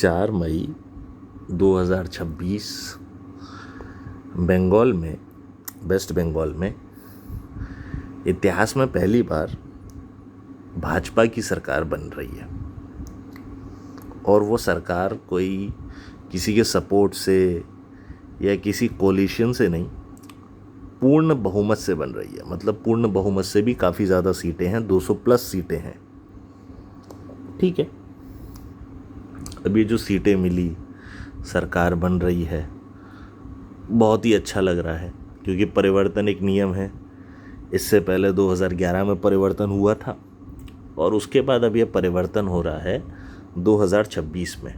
4 मई 2026 बंगाल में, वेस्ट बंगाल में इतिहास में पहली बार भाजपा की सरकार बन रही है। और वो सरकार कोई किसी के सपोर्ट से या किसी कोलिशन से नहीं, पूर्ण बहुमत से बन रही है। मतलब पूर्ण बहुमत से भी काफ़ी ज़्यादा सीटें हैं, 200 प्लस सीटें हैं। ठीक है, अब ये जो सीटें मिली, सरकार बन रही है, बहुत ही अच्छा लग रहा है, क्योंकि परिवर्तन एक नियम है। इससे पहले 2011 में परिवर्तन हुआ था और उसके बाद अब ये परिवर्तन हो रहा है 2026 में।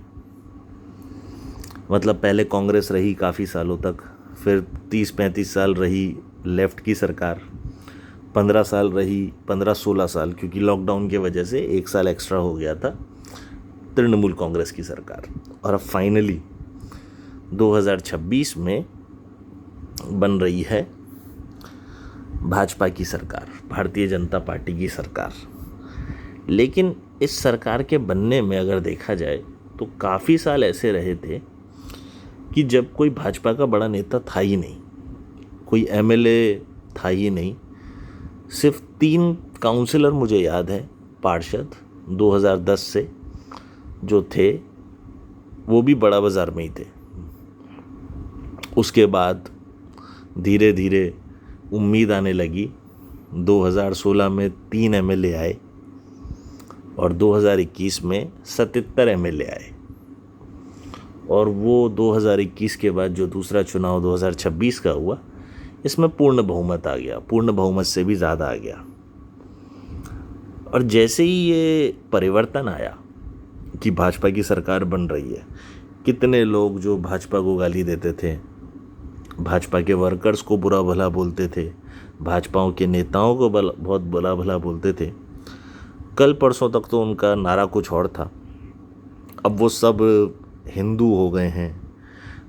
मतलब पहले कांग्रेस रही काफ़ी सालों तक, फिर 30-35 साल रही लेफ़्ट की सरकार, 15 साल रही, 15-16 साल, क्योंकि लॉकडाउन की वजह से 1 साल एक्स्ट्रा हो गया था, तृणमूल कांग्रेस की सरकार। और अब फाइनली 2026 में बन रही है भाजपा की सरकार, भारतीय जनता पार्टी की सरकार। लेकिन इस सरकार के बनने में अगर देखा जाए तो काफ़ी साल ऐसे रहे थे कि जब कोई भाजपा का बड़ा नेता था ही नहीं, कोई एमएलए था ही नहीं। सिर्फ 3 काउंसिलर मुझे याद है, पार्षद 2010 से जो थे, वो भी बड़ा बाज़ार में ही थे। उसके बाद धीरे धीरे उम्मीद आने लगी। 2016 में 3 एमएलए आए और 2021 में 77 एमएलए आए। और वो 2021 के बाद जो दूसरा चुनाव 2026 का हुआ, इसमें पूर्ण बहुमत आ गया, पूर्ण बहुमत से भी ज़्यादा आ गया। और जैसे ही ये परिवर्तन आया कि भाजपा की सरकार बन रही है, कितने लोग जो भाजपा को गाली देते थे, भाजपा के वर्कर्स को बुरा भला बोलते थे, भाजपाओं के नेताओं को बहुत बुरा भला बोलते थे, कल परसों तक तो उनका नारा कुछ और था। अब वो सब हिंदू हो गए हैं,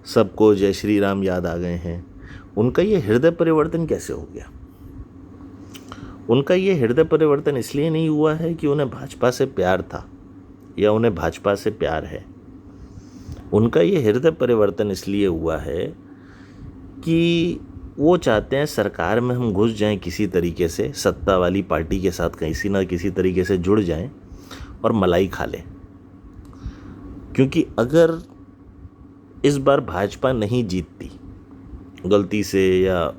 सबको जय श्री राम याद आ गए हैं। उनका ये हृदय परिवर्तन कैसे हो गया? उनका ये हृदय परिवर्तन इसलिए नहीं हुआ है कि उन्हें भाजपा से प्यार था या उन्हें भाजपा से प्यार है। उनका ये हृदय परिवर्तन इसलिए हुआ है कि वो चाहते हैं सरकार में हम घुस जाएं किसी तरीके से, सत्ता वाली पार्टी के साथ किसी ना किसी तरीके से जुड़ जाएं और मलाई खा लें। क्योंकि अगर इस बार भाजपा नहीं जीतती, गलती से या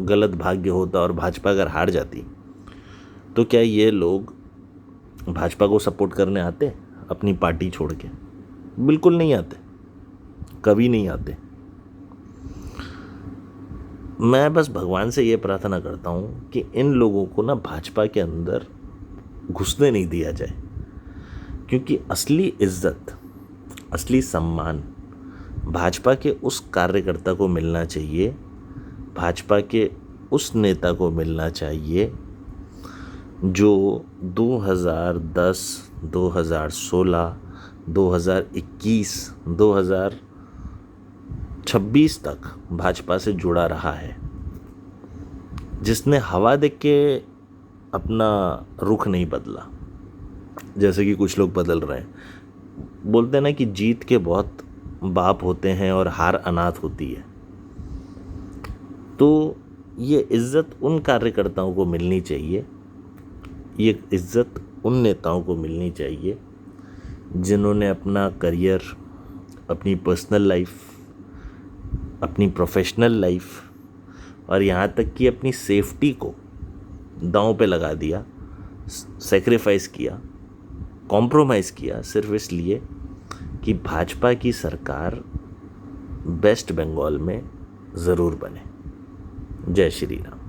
गलत भाग्य होता और भाजपा अगर हार जाती, तो क्या ये लोग भाजपा को सपोर्ट करने आते अपनी पार्टी छोड़ के? बिल्कुल नहीं आते, कभी नहीं आते। मैं बस भगवान से ये प्रार्थना करता हूँ कि इन लोगों को ना भाजपा के अंदर घुसने नहीं दिया जाए, क्योंकि असली इज्जत, असली सम्मान भाजपा के उस कार्यकर्ता को मिलना चाहिए, भाजपा के उस नेता को मिलना चाहिए जो 2010, 2016, 2021, 2026 तक भाजपा से जुड़ा रहा है, जिसने हवा देख के अपना रुख नहीं बदला, जैसे कि कुछ लोग बदल रहे हैं। बोलते हैं ना कि जीत के बहुत बाप होते हैं और हार अनाथ होती है। तो ये इज्जत उन कार्यकर्ताओं को मिलनी चाहिए, ये इज्जत उन नेताओं को मिलनी चाहिए जिन्होंने अपना करियर, अपनी पर्सनल लाइफ, अपनी प्रोफेशनल लाइफ और यहाँ तक कि अपनी सेफ्टी को दांव पे लगा दिया, सेक्रीफाइस किया, कॉम्प्रोमाइज़ किया, सिर्फ इसलिए कि भाजपा की सरकार वेस्ट बंगाल में ज़रूर बने। जय श्री राम।